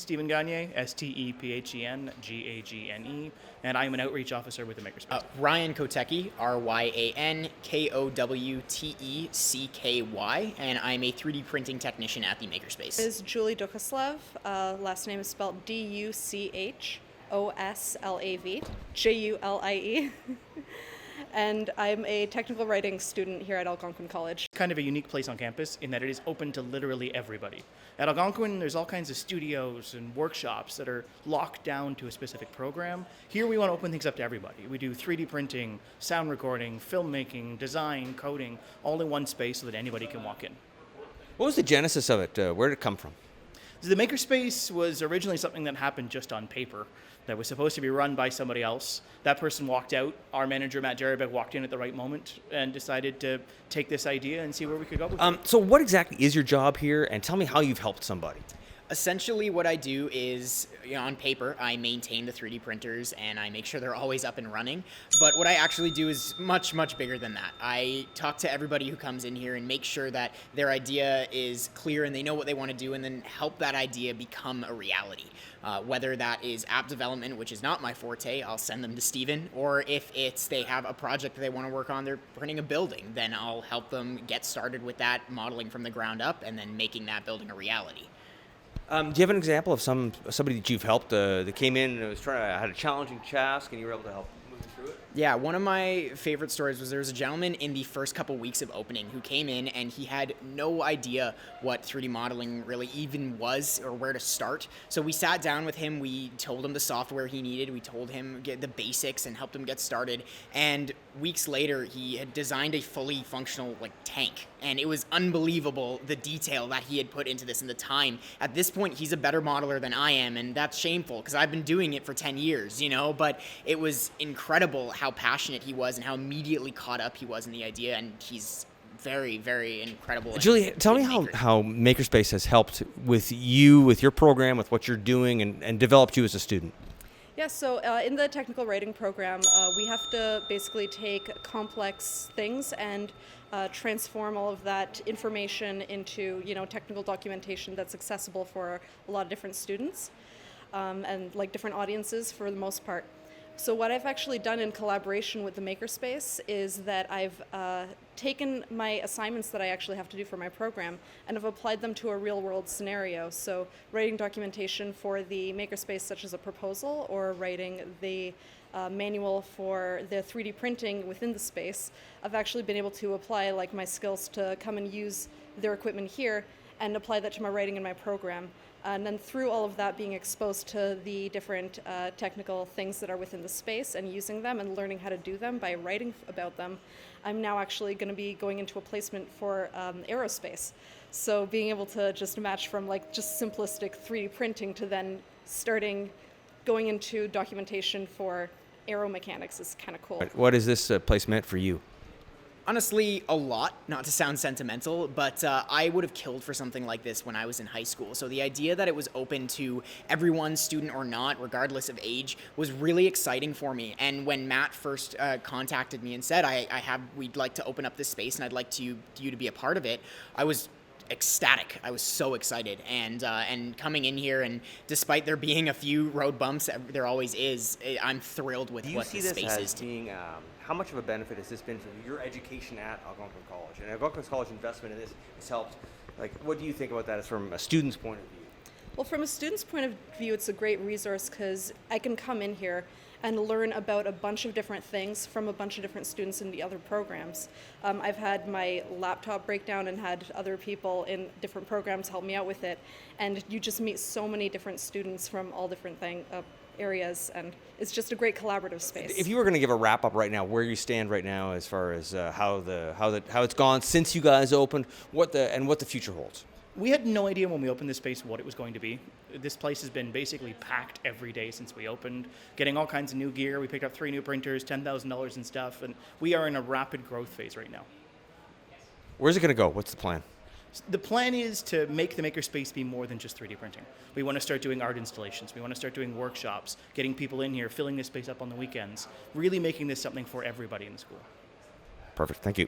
Stephen Gagne, Stephen Gagne, and I am an outreach officer with the Makerspace. Ryan Kotecki, RyanKotecky, and I'm a 3D printing technician at the Makerspace. Is Julie Duchoslav. Last name is spelled Duchoslav, Julie. And I'm a technical writing student here at Algonquin College. Kind of a unique place on campus in that it is open to literally everybody. At Algonquin, there's all kinds of studios and workshops that are locked down to a specific program. Here we want to open things up to everybody. We do 3D printing, sound recording, filmmaking, design, coding, all in one space so that anybody can walk in. What was the genesis of it? Where did it come from? The Makerspace was originally something that happened just on paper that was supposed to be run by somebody else. That person walked out. Our manager, Matt Jarabek, walked in at the right moment and decided to take this idea and see where we could go with it. So what exactly is your job here? And tell me how you've helped somebody. Essentially what I do is, on paper, I maintain the 3D printers and I make sure they're always up and running. But what I actually do is much, much bigger than that. I talk to everybody who comes in here and make sure that their idea is clear and they know what they want to do, and then help that idea become a reality. Whether that is app development, which is not my forte, I'll send them to Steven, or if it's they have a project that they want to work on, they're printing a building, then I'll help them get started with that, modeling from the ground up, and then making that building a reality. Do you have an example of somebody that you've helped that came in and had a challenging task and you were able to help move them through it? Yeah, one of my favorite stories was there was a gentleman in the first couple weeks of opening who came in and he had no idea what 3D modeling really even was or where to start. So we sat down with him, we told him the software he needed, we told him get the basics and helped him get started. And weeks later, he had designed a fully functional tank. And it was unbelievable the detail that he had put into this and the time. At this point, he's a better modeler than I am, and that's shameful because I've been doing it for 10 years, but it was incredible how passionate he was and how immediately caught up he was in the idea, and he's very, very incredible. Julie, tell me how Makerspace has helped with you, with your program, with what you're doing, and developed you as a student. Yeah, so in the technical writing program, we have to basically take complex things and transform all of that information into, technical documentation that's accessible for a lot of different students and different audiences for the most part. So what I've actually done in collaboration with the Makerspace is that I've taken my assignments that I actually have to do for my program and have applied them to a real-world scenario. So writing documentation for the Makerspace, such as a proposal, or writing the manual for the 3D printing within the space, I've actually been able to apply my skills to come and use their equipment here and apply that to my writing in my program. And then through all of that, being exposed to the different technical things that are within the space and using them and learning how to do them by writing about them, I'm now actually going to be going into a placement for aerospace. So being able to just match from just simplistic 3D printing to then going into documentation for aeromechanics is kind of cool. What is this place meant for you? Honestly, a lot, not to sound sentimental, but I would have killed for something like this when I was in high school. So the idea that it was open to everyone, student or not, regardless of age, was really exciting for me. And when Matt first contacted me and said, we'd like to open up this space and I'd like you to be a part of it, I was ecstatic. I was so excited, and coming in here, and despite there being a few road bumps, there always is, I'm thrilled with what the space is. How much of a benefit has this been for your education at Algonquin College? And Algonquin College investment in this has helped. What do you think about that as from a student's point of view? Well, from a student's point of view, it's a great resource because I can come in here and learn about a bunch of different things from a bunch of different students in the other programs. I've had my laptop break down and had other people in different programs help me out with it, and you just meet so many different students from all different areas, and it's just a great collaborative space. If you were going to give a wrap up right now, where you stand right now as far as how it's gone since you guys opened, what the future holds. We had no idea when we opened this space what it was going to be. This place has been basically packed every day since we opened, getting all kinds of new gear. We picked up 3 new printers, $10,000 in stuff, and we are in a rapid growth phase right now. Where's it going to go? What's the plan? The plan is to make the Makerspace be more than just 3D printing. We want to start doing art installations. We want to start doing workshops, getting people in here, filling this space up on the weekends, really making this something for everybody in the school. Perfect. Thank you.